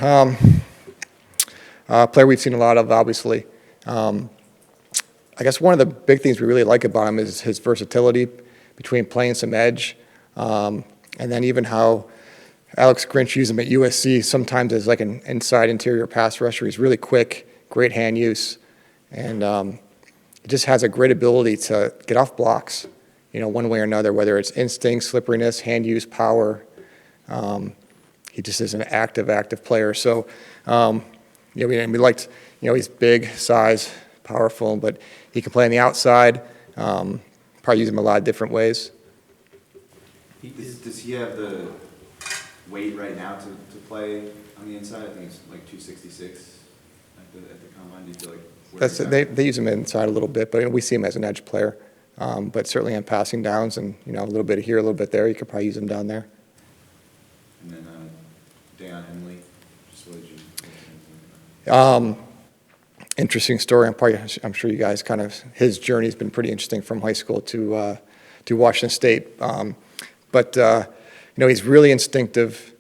Um, Player we've seen a lot of, obviously. I guess one of the big things we really like about him is his versatility between playing some edge, and then even how Alex Grinch used him at USC sometimes as like an inside interior pass rusher. He's really quick, great hand use, and he just has a great ability to get off blocks, one way or another, whether it's instinct, slipperiness, hand use, power. He just is an active player. So, we liked, he's big, size, powerful, but he can play on the outside. Probably use him a lot of different ways. Does he have the weight right now to play on the inside? I think it's like 266 at the combine. Do you feel like They use him inside a little bit, but we see him as an edge player. But certainly on passing downs and a little bit here, a little bit there, you could probably use him down there. And then Daiyan Henley, just what did you think? Interesting story. I'm sure you guys his journey has been pretty interesting from high school to Washington State. But he's really instinctive.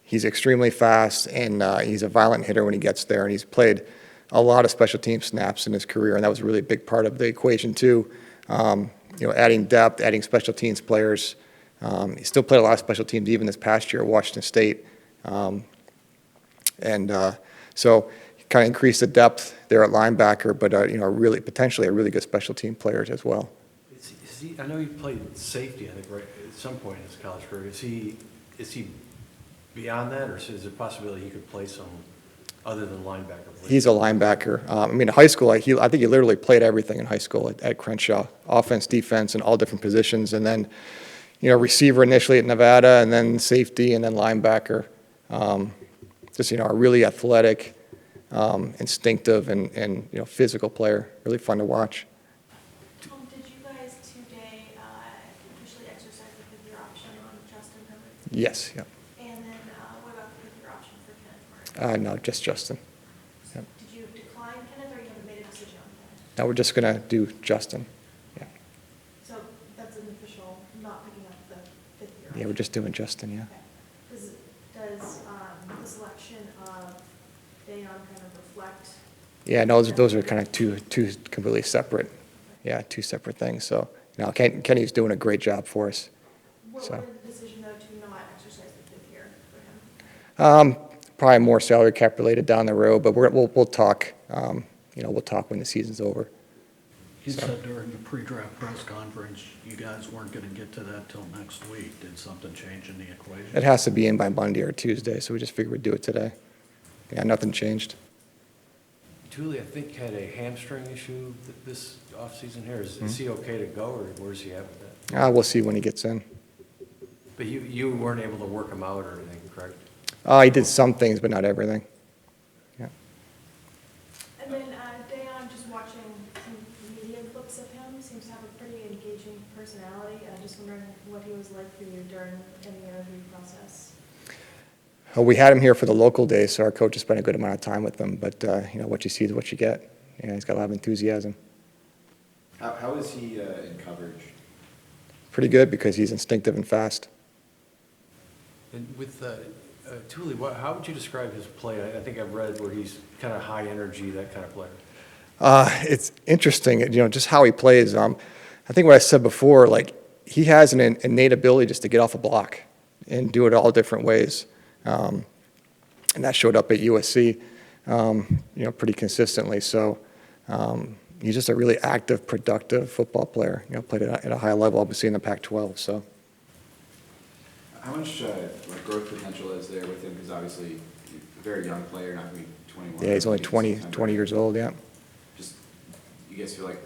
He's extremely fast, and he's a violent hitter when he gets there. And he's played a lot of special team snaps in his career, and that was a really big part of the equation too. Adding depth, adding special teams players. He still played a lot of special teams even this past year at Washington State, so he kind of increased the depth there at linebacker, but really potentially a really good special team player as well. I know he played safety, I think, right at some point in his college career. Is he beyond that, or is it a possibility he could play some other than linebacker? He's a linebacker. In high school, I think he literally played everything in high school at Crenshaw, offense, defense, and all different positions, and then receiver initially at Nevada, and then safety, and then linebacker. Just a really athletic, instinctive, and physical player. Really fun to watch. Tom, did you guys today officially exercise the fifth-year option on Justin Herbert? Yes. Yep. And then what about the fifth-year option for Kenneth Murray? No, just Justin. Yep. Did you decline Kenneth, or you haven't made a decision on Kenneth? Now we're just gonna do Justin. Yeah. So that's an official not picking up the fifth-year Yeah, we're just doing Justin. Yeah. Okay. Does the selection of Daiyan kind of reflect? Yeah, no, those are kind of two completely separate, two separate things. So, Kenny's doing a great job for us. What So. was the decision, though, to not exercise the fifth year for him? Probably more salary cap related down the road, but we'll talk. We'll talk when the season's over. You said during the pre-draft press conference, you guys weren't going to get to that till next week. Did something change in the equation? It has to be in by Monday or Tuesday, so we just figured we'd do it today. Yeah, nothing changed. Tuli, I think, had a hamstring issue this offseason here. Is he okay to go, or where's he at with that? We'll see when he gets in. But you weren't able to work him out or anything, correct? He did some things, but not everything. Yeah. And then Daiyan, just watching some media clips of him, seems to have a pretty engaging personality. Just wondering what he was like for you during the interview process. We had him here for the local days, so our coach has spent a good amount of time with him. But what you see is what you get. He's got a lot of enthusiasm. How is he in coverage? Pretty good because he's instinctive and fast. And with Tuli, how would you describe his play? I think I've read where he's kind of high energy, that kind of player. It's interesting, just how he plays. I think what I said before, he has an innate ability just to get off a block and do it all different ways. And that showed up at USC, pretty consistently. So he's just a really active, productive football player. Played at a high level, obviously in the Pac-12. So. How much growth potential is there with him? Because obviously, he's a very young player, not going to be 21. Yeah, he's only 20 years old. Yeah. Just, you guys feel like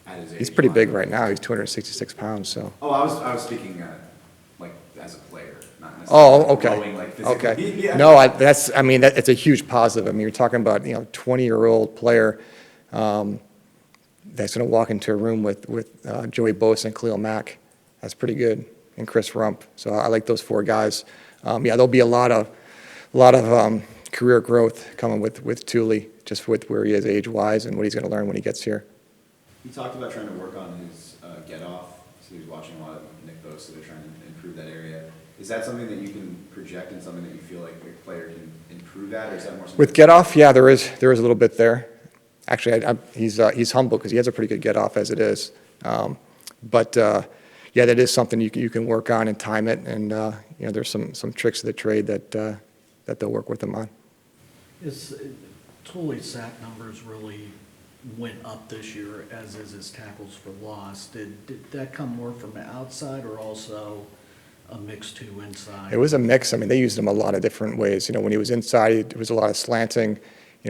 at his age? He's pretty big right now. He's 266 pounds. So. Oh, I was speaking as a player, not necessarily. Oh, okay. Growing, physically. Okay. Yeah. No, it's a huge positive. You're talking about 20-year-old player that's going to walk into a room with Joey Bosa and Khalil Mack. That's pretty good. And Chris Rump. So I like those four guys. There'll be a lot of career growth coming with Tuli, just with where he is age-wise and what he's going to learn when he gets here. He talked about trying to work on his get-off. So he was watching a lot of Nick Bosa. They're trying to improve that area. Is that something that you can project and something that you feel like a player can improve at, or is that more something? With get-off, yeah, there is a little bit there. Actually, he's humble because he has a pretty good get-off as it is. Yeah, that is something you can work on and time it, and there's some tricks of the trade that they'll work with him on. Tuli's sack numbers really went up this year, as is his tackles for loss. Did that come more from the outside or also a mix to inside? It was a mix. I mean, they used him a lot of different ways. When he was inside, it was a lot of slanting,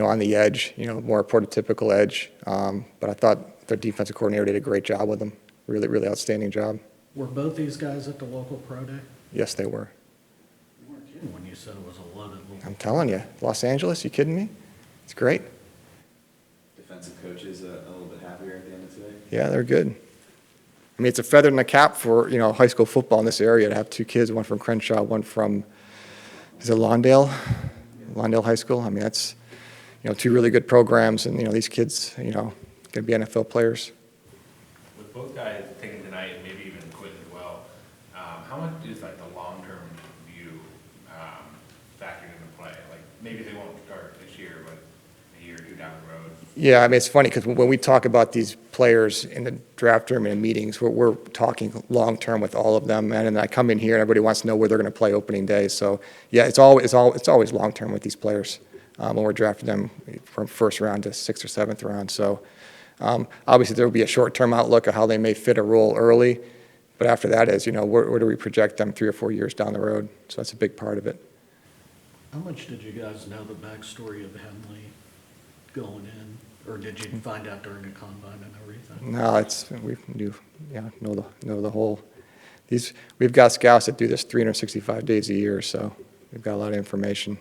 on the edge, more prototypical edge. But I thought their defensive coordinator did a great job with him. Really, really outstanding job. Were both these guys at the local pro day? Yes, they were. You weren't kidding when you said it was a loaded local. I'm telling you, Los Angeles, you kidding me? It's great. Defensive coaches a little bit happier at the end of today? Yeah, they're good. I mean, it's a feather in the cap for, high school football in this area to have two kids, one from Crenshaw, one from, is it Lawndale High School? I mean, that's, two really good programs, and, these kids, going to be NFL players. With both guys taking tonight, and maybe even Quinn as well, how much is like the long-term view factored into play? Like, maybe they won't start this year, but a year or two down the road. Yeah, I mean, it's funny because when we talk about these players in the draft room and in meetings, we're talking long-term with all of them. And then I come in here and everybody wants to know where they're going to play opening day. So, yeah, it's always long-term with these players when we're drafting them from first round to sixth or seventh round. So, obviously, there will be a short-term outlook of how they may fit a role early. But after that is, where do we project them 3 or 4 years down the road? So that's a big part of it. How much did you guys know the backstory of Henley going in? Or did you find out during the combine and everything? No, know the whole. We've got scouts that do this 365 days a year, so we've got a lot of information.